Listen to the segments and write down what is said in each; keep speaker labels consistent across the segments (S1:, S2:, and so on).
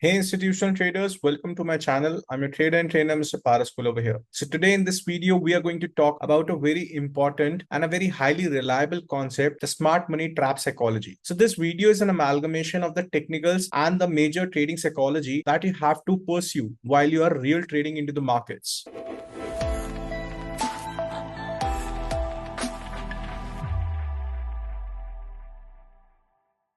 S1: Hey institutional traders, welcome to my channel. I'm your trader and trainer, Mr. Paraskul over here. So today in this video, we are going to talk about a very important and a very highly reliable concept, the smart money trap psychology. So this video is an amalgamation of the technicals and the major trading psychology that you have to pursue while you are real trading into the markets.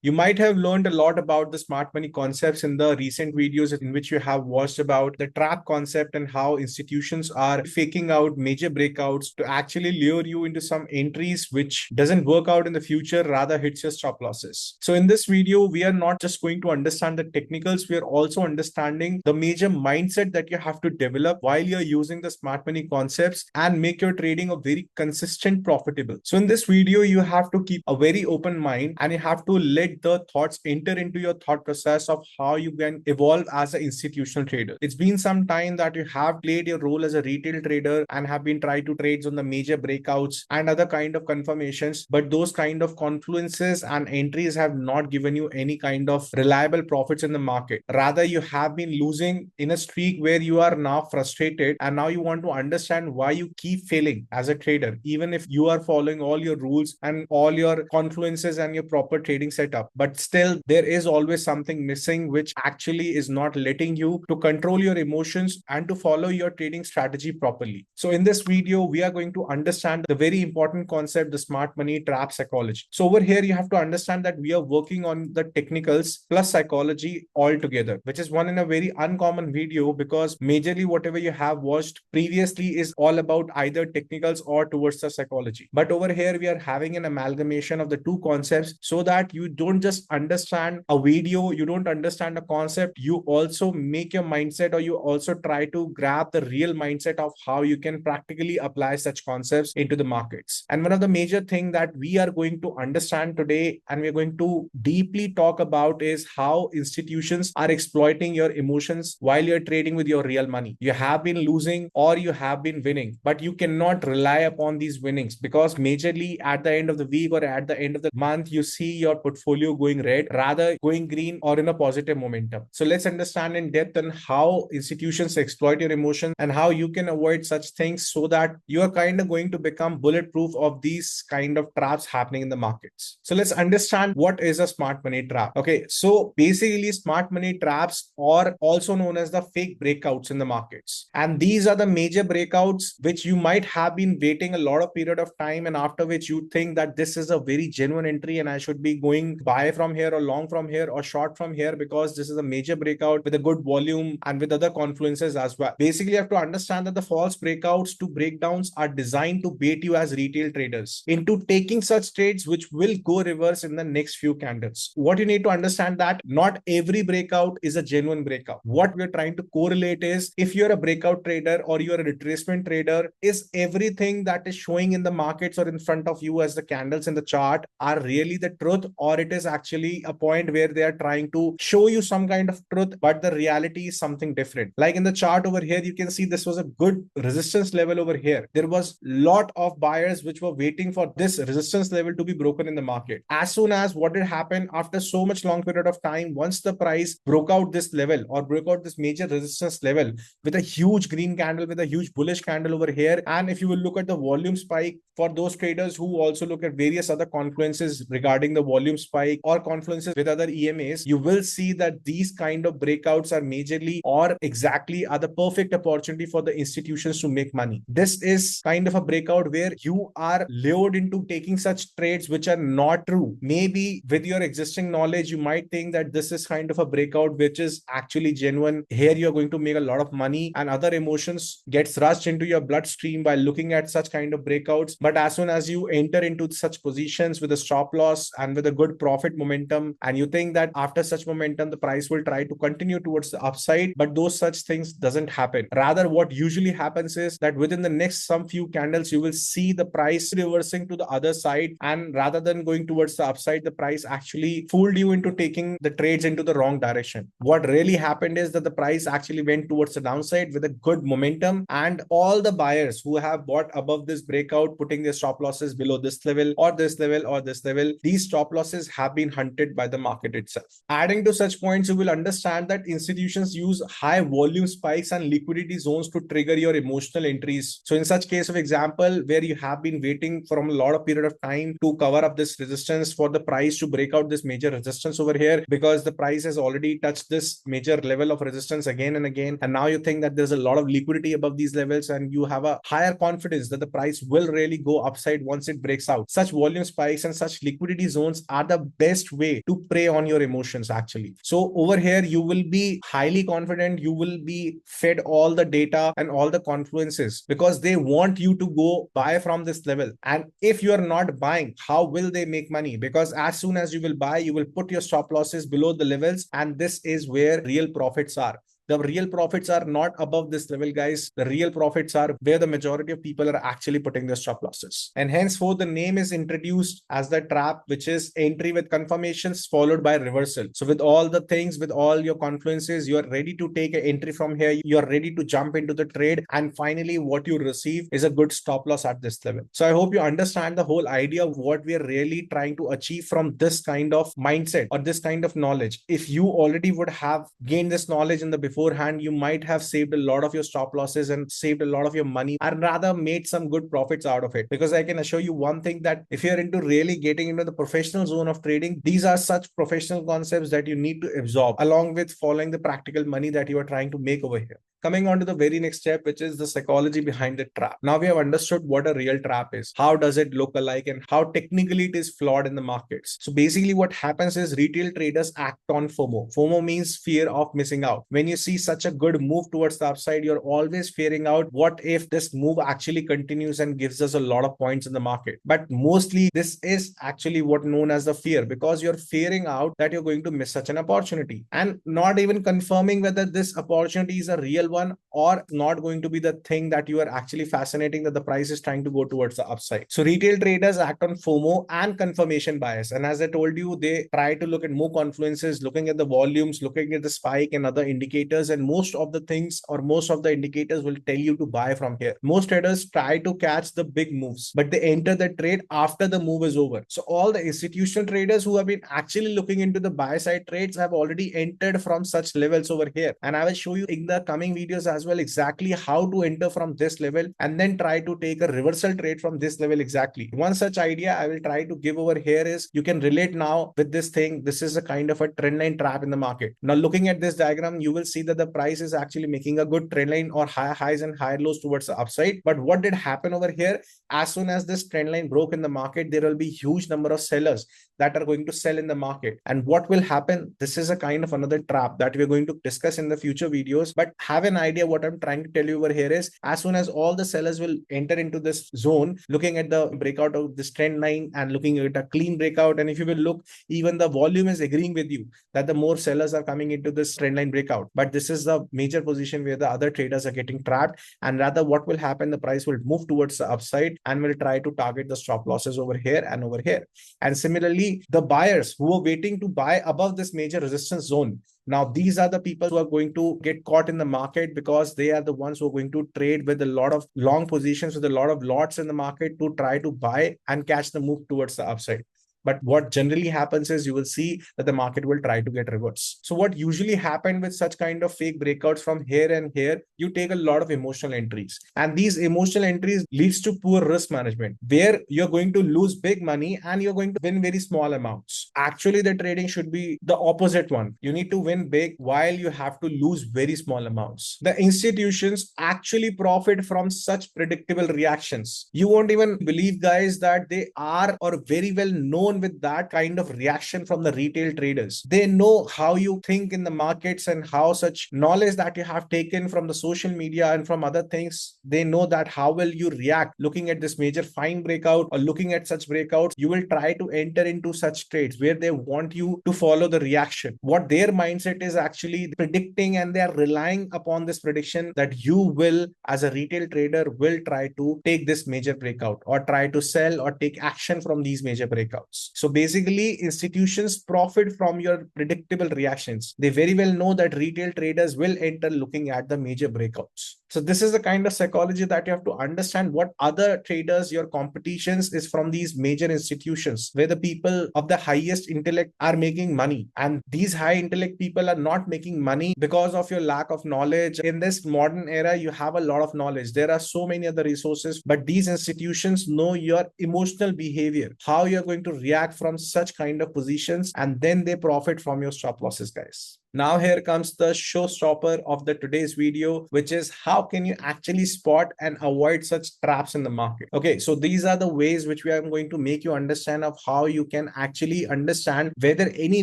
S1: You might have learned a lot about the smart money concepts in the recent videos in which you have watched about the trap concept and how institutions are faking out major breakouts to actually lure you into some entries which doesn't work out in the future, rather hits your stop losses. So in this video, we are not just going to understand the technicals, we are also understanding the major mindset that you have to develop while you're using the smart money concepts and make your trading a very consistent, profitable. So in this video, you have to keep a very open mind and you have to let the thoughts enter into your thought process of how you can evolve as an institutional trader. It's been some time that you have played your role as a retail trader and have been trying to trade on the major breakouts and other kind of confirmations, but those kind of confluences and entries have not given you any kind of reliable profits in the market. Rather, you have been losing in a streak where you are now frustrated and now you want to understand why you keep failing as a trader, even if you are following all your rules and all your confluences and your proper trading setup. But still, there is always something missing, which actually is not letting you to control your emotions and to follow your trading strategy properly. So in this video, we are going to understand the very important concept, the smart money trap psychology. So over here, you have to understand that we are working on the technicals plus psychology all together, which is one in a very uncommon video because majorly whatever you have watched previously is all about either technicals or towards the psychology. But over here, we are having an amalgamation of the two concepts so that you don't just understand a video, you don't understand a concept, you also make your mindset or you also try to grab the real mindset of how you can practically apply such concepts into the markets. And one of the major things that we are going to understand today and we're going to deeply talk about is how institutions are exploiting your emotions while you're trading with your real money. You have been losing or you have been winning, but you cannot rely upon these winnings because majorly at the end of the week or at the end of the month, you see your portfolio going red, rather going green or in a positive momentum. So let's understand in depth on how institutions exploit your emotions and how you can avoid such things so that you are kind of going to become bulletproof of these kind of traps happening in the markets. So let's understand what is a smart money trap. Okay, so basically smart money traps are also known as the fake breakouts in the markets. And these are the major breakouts which you might have been waiting a lot of period of time and after which you think that this is a very genuine entry and I should be going buy from here or long from here or short from here because this is a major breakout with a good volume and with other confluences as well. Basically, you have to understand that the false breakouts to breakdowns are designed to bait you as retail traders into taking such trades which will go reverse in the next few candles. What you need to understand that not every breakout is a genuine breakout. What we're trying to correlate is if you're a breakout trader or you're a retracement trader, is everything that is showing in the markets or in front of you as the candles in the chart are really the truth, or it is actually a point where they are trying to show you some kind of truth, but the reality is something different. Like in the chart over here, you can see this was a good resistance level over here. There was lot of buyers which were waiting for this resistance level to be broken in the market. As soon as what did happen after so much long period of time, once the price broke out this level or broke out this major resistance level with a huge green candle, with a huge bullish candle over here, and if you will look at the volume spike for those traders who also look at various other confluences regarding the volume spike or confluences with other EMAs, you will see that these kind of breakouts are majorly or exactly are the perfect opportunity for the institutions to make money. This is kind of a breakout where you are lured into taking such trades which are not true. Maybe with your existing knowledge, you might think that this is kind of a breakout which is actually genuine. Here you're going to make a lot of money and other emotions gets rushed into your bloodstream by looking at such kind of breakouts. But as soon as you enter into such positions with a stop loss and with a good profit momentum, and you think that after such momentum, the price will try to continue towards the upside, but those such things doesn't happen. Rather, what usually happens is that within the next some few candles, you will see the price reversing to the other side. And rather than going towards the upside, the price actually fooled you into taking the trades into the wrong direction. What really happened is that the price actually went towards the downside with a good momentum, and all the buyers who have bought above this breakout, putting their stop losses below this level or this level or this level, these stop losses have have been hunted by the market itself. Adding to such points, you will understand that institutions use high volume spikes and liquidity zones to trigger your emotional entries. So in such case of example, where you have been waiting for a lot of period of time to cover up this resistance for the price to break out this major resistance over here, because the price has already touched this major level of resistance again and again, and now you think that there's a lot of liquidity above these levels and you have a higher confidence that the price will really go upside once it breaks out. Such volume spikes and such liquidity zones are the best way to prey on your emotions actually. So over here you will be highly confident, you will be fed all the data and all the confluences because they want you to go buy from this level. And if you are not buying, how will they make money? Because as soon as you will buy, you will put your stop losses below the levels, and this is where real profits are. The real profits are not above this level, guys. The real profits are where the majority of people are actually putting their stop losses. And henceforth, the name is introduced as the trap, which is entry with confirmations followed by reversal. So with all the things, with all your confluences, you are ready to take an entry from here. You are ready to jump into the trade. And finally, what you receive is a good stop loss at this level. So I hope you understand the whole idea of what we are really trying to achieve from this kind of mindset or this kind of knowledge. If you already would have gained this knowledge in the beforehand, you might have saved a lot of your stop losses and saved a lot of your money, and rather made some good profits out of it. Because I can assure you one thing, that if you're into really getting into the professional zone of trading, these are such professional concepts that you need to absorb along with following the practical money that you are trying to make over here. Coming on to the very next step, which is the psychology behind the trap. Now we have understood what a real trap is, how does it look alike, and how technically it is flawed in the markets. So basically what happens is retail traders act on FOMO. FOMO means fear of missing out. When you see such a good move towards the upside, you're always fearing out, what if this move actually continues and gives us a lot of points in the market? But mostly this is actually what known as the fear, because you're fearing out that you're going to miss such an opportunity and not even confirming whether this opportunity is a real one or not going to be the thing that you are actually fascinating, that the price is trying to go towards the upside. So retail traders act on FOMO and confirmation bias. And as I told you, they try to look at more confluences, looking at the volumes, looking at the spike and other indicators. And most of the things or most of the indicators will tell you to buy from here. Most traders try to catch the big moves, but they enter the trade after the move is over. So all the institutional traders who have been actually looking into the buy side trades have already entered from such levels over here. And I will show you in the coming videos as well exactly how to enter from this level and then try to take a reversal trade from this level exactly. One such idea I will try to give over here is, you can relate now with this thing. This is a kind of a trend line trap in the market. Now looking at this diagram, you will see that the price is actually making a good trend line or higher highs and higher lows towards the upside. But what did happen over here? As soon as this trend line broke in the market, there will be huge number of sellers that are going to sell in the market. And what will happen? This is a kind of another trap that we're going to discuss in the future videos. But have an idea what I'm trying to tell you over here is, as soon as all the sellers will enter into this zone, looking at the breakout of this trend line and looking at a clean breakout, and if you will look, even the volume is agreeing with you that the more sellers are coming into this trend line breakout. But this is the major position where the other traders are getting trapped, and rather what will happen, the price will move towards the upside and will try to target the stop losses over here and over here. And similarly, the buyers who are waiting to buy above this major resistance zone, now these are the people who are going to get caught in the market, because they are the ones who are going to trade with a lot of long positions, with a lot of lots in the market to try to buy and catch the move towards the upside. But what generally happens is, you will see that the market will try to get reversed. So what usually happened with such kind of fake breakouts from here and here, you take a lot of emotional entries, and these emotional entries leads to poor risk management, where you're going to lose big money and you're going to win very small amounts. Actually, the trading should be the opposite one. You need to win big while you have to lose very small amounts. The institutions actually profit from such predictable reactions. You won't even believe, guys, that they are or very well known with that kind of reaction from the retail traders. They know how you think in the markets and how such knowledge that you have taken from the social media and from other things, they know that how will you react looking at this major fine breakout or looking at such breakouts. You will try to enter into such trades where they want you to follow the reaction. What their mindset is actually predicting, and they are relying upon this prediction that you will, as a retail trader, will try to take this major breakout or try to sell or take action from these major breakouts. So basically, institutions profit from your predictable reactions. They very well know that retail traders will enter looking at the major breakouts. So this is the kind of psychology that you have to understand. What other traders, your competitions is from these major institutions where the people of the highest intellect are making money. And these high intellect people are not making money because of your lack of knowledge. In this modern era, you have a lot of knowledge. There are so many other resources, but these institutions know your emotional behavior, how you're going to react from such kind of positions, and then they profit from your stop losses, guys. Now here comes the showstopper of the today's video, which is how can you actually spot and avoid such traps in the market. Okay, so these are the ways which we are going to make you understand of how you can actually understand whether any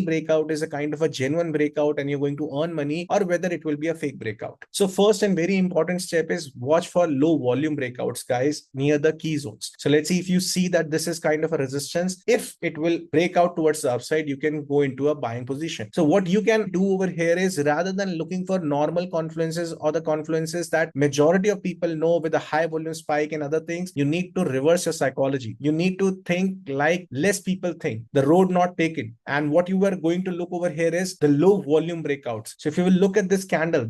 S1: breakout is a kind of a genuine breakout and you're going to earn money, or whether it will be a fake breakout. So first and very important step is watch for low volume breakouts, guys, near the key zones. So let's see, if you see that this is kind of a resistance, if it will break out towards the upside, you can go into a buying position. So what you can do over here is, rather than looking for normal confluences or the confluences that majority of people know with a high volume spike and other things, you need to reverse your psychology. You need to think like less people think, the road not taken. And what you are going to look over here is the low volume breakouts. So if you will look at this candle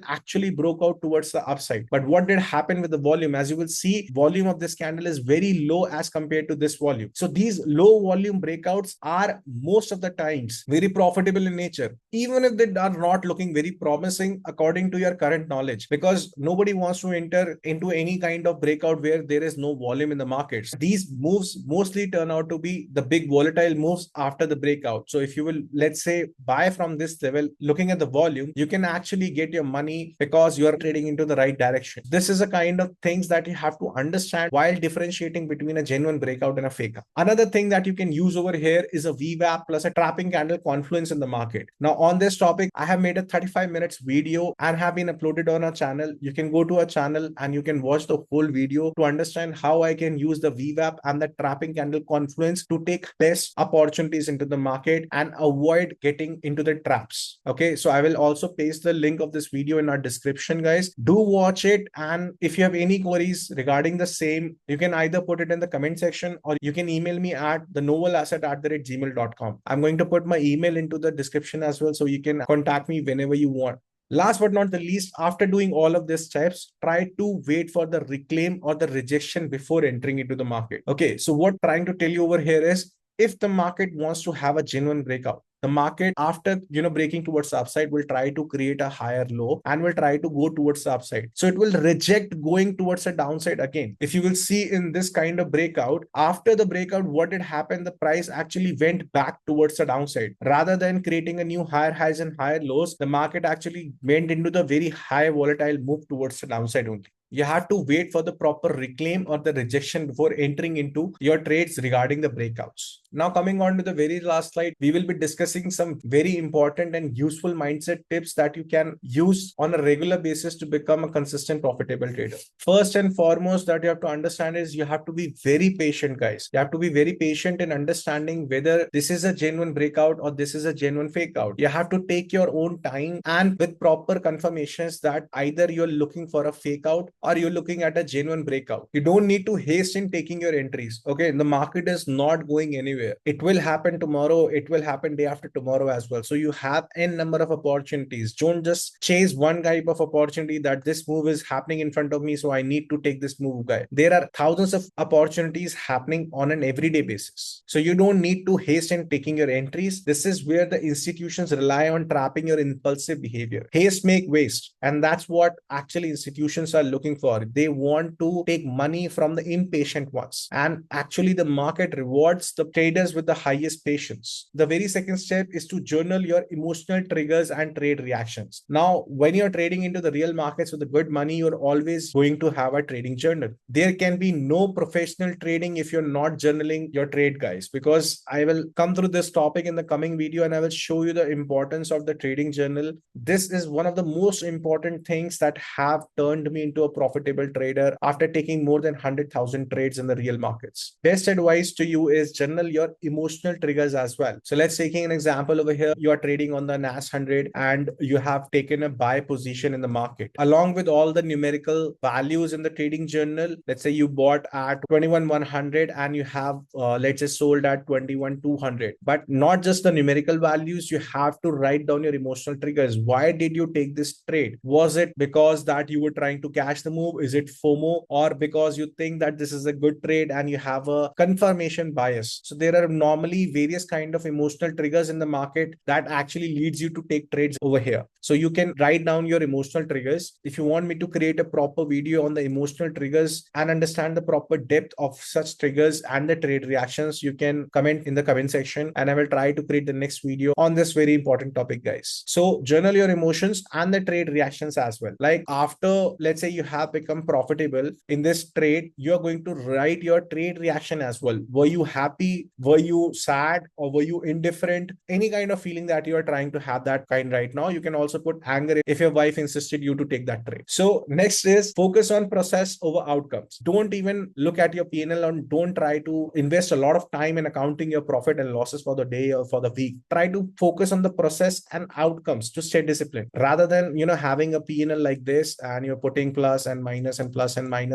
S1: actually broke out towards the upside. But what did happen with the volume? As you will see, volume of this candle is very low as compared to this volume. So these low volume breakouts are most of the times very profitable in nature, even if they are not looking very promising according to your current knowledge, because nobody wants to enter into any kind of breakout where there is no volume in the markets. These moves mostly turn out to be the big volatile moves after the breakout. So if you will, let's say, buy from this level, looking at the volume, you can actually get your money because you are trading into the right direction. This is a kind of things that you have to understand while differentiating between a genuine breakout and a fake. Another thing that you can use over here is a VWAP plus a trapping candle confluence in the market. Now on this topic, I have made a 35 minutes video and have been uploaded on our channel. You can go to our channel and you can watch the whole video to understand how I can use the VWAP and the trapping candle confluence to take best opportunities into the market and avoid getting into the traps. Okay, so I will also paste the link of this video in our description, guys. Do watch it, and if you have any queries regarding the same, you can either put it in the comment section or you can email me at thenovalasset@gmail.com. I'm going to put my email into the description as well, so you can contact me whenever you want. Last but not the least, after doing all of these steps, try to wait for the reclaim or the rejection before entering into the market. Okay, so what I'm trying to tell you over here is, if the market wants to have a genuine breakout, the market after breaking towards the upside will try to create a higher low and will try to go towards the upside. So it will reject going towards the downside again. If you will see in this kind of breakout, after the breakout, what did happen? The price actually went back towards the downside. Rather than creating a new higher highs and higher lows, the market actually went into the very high volatile move towards the downside only. You have to wait for the proper reclaim or the rejection before entering into your trades regarding the breakouts. Now coming on to the very last slide, we will be discussing some very important and useful mindset tips that you can use on a regular basis to become a consistent profitable trader. First and foremost that you have to understand is, you have to be very patient, guys. You have to be very patient in understanding whether this is a genuine breakout or this is a genuine fake out. You have to take your own time and with proper confirmations that either you're looking for a fake out or you're looking at a genuine breakout. You don't need to haste in taking your entries. Okay, the market is not going anywhere. It will happen tomorrow. It will happen day after tomorrow as well. So you have n number of opportunities. Don't just chase one type of opportunity that this move is happening in front of me, so I need to take this move, guy. There are thousands of opportunities happening on an everyday basis. So you don't need to haste in taking your entries. This is where the institutions rely on trapping your impulsive behavior. Haste make waste. And that's what actually institutions are looking for. They want to take money from the impatient ones. And actually the market rewards the traders with the highest patience. The very second step is to journal your emotional triggers and trade reactions. Now, when you're trading into the real markets with the good money, you're always going to have a trading journal. There can be no professional trading if you're not journaling your trade, guys, because I will come through this topic in the coming video and I will show you the importance of the trading journal. This is one of the most important things that have turned me into a profitable trader after taking more than 100,000 trades in the real markets. Best advice to you is journal your emotional triggers as well. So let's take an example over here. You are trading on the NAS100 and you have taken a buy position in the market. Along with all the numerical values in the trading journal, let's say you bought at 21,100 and you have let's say sold at 21,200. But not just the numerical values, you have to write down your emotional triggers. Why did you take this trade? Was it because that you were trying to catch the move? Is it FOMO? Or because you think that this is a good trade and you have a confirmation bias? So there are normally various kind of emotional triggers in the market that actually leads you to take trades over here. So you can write down your emotional triggers. If you want me to create a proper video on the emotional triggers and understand the proper depth of such triggers and the trade reactions, you can comment in the comment section and I will try to create the next video on this very important topic, guys. So journal your emotions and the trade reactions as well. Like after, let's say you have become profitable in this trade, you're going to write your trade reaction as well. Were you happy? Were you sad? Or were you indifferent? Any kind of feeling that you are trying to have that kind right now. You can also put anger if your wife insisted you to take that trade. So next is focus on process over outcomes. Don't even look at your P&L and don't try to invest a lot of time in accounting your profit and losses for the day or for the week. Try to focus on the process and outcomes to stay disciplined rather than, having a P&L like this and you're putting plus and minus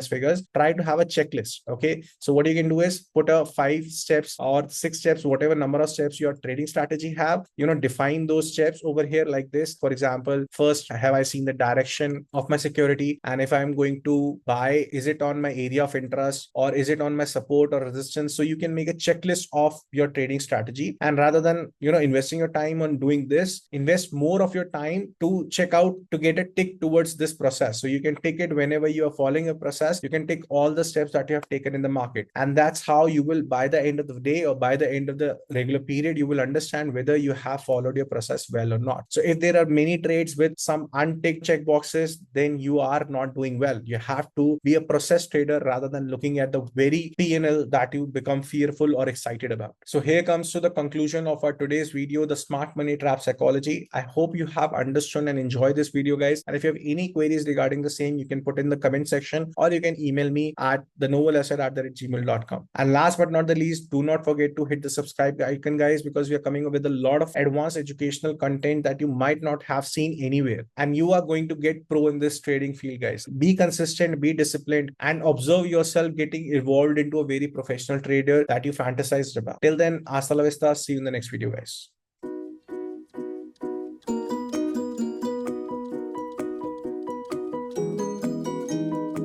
S1: figures. Try to have a checklist. Okay. So what you can do is put a 5 steps or 6 steps, whatever number of steps your trading strategy have, define those steps over here like this. For example, first, have I seen the direction of my security? And if I'm going to buy, is it on my area of interest or is it on my support or resistance? So you can make a checklist of your trading strategy. And rather than, investing your time on doing this, invest more of your time to check out, to get a tick towards this process. So you can tick it whenever you are following a process, you can tick all the steps that you have taken in the market. And that's how you will, by the end of the day or by the end of the regular period, you will understand whether you have followed your process well or not. So if there are many trades with some unticked check boxes, then you are not doing well. You have to be a process trader rather than looking at the very P&L that you become fearful or excited about. So here comes to the conclusion of our today's video, the smart money trap psychology. I hope you have understood and enjoyed this video, guys. And if you have any queries regarding the same, you can put in the comment section or you can email me at thenovelasset@gmail.com. And last but not the least, do not forget to hit the subscribe icon, guys, because we are coming up with a lot of advanced educational content that you might not have seen anywhere. And you are going to get pro in this trading field, guys. Be consistent, be disciplined, and observe yourself getting evolved into a very professional trader that you fantasized about. Till then, hasta la vista. See you in the next video, guys.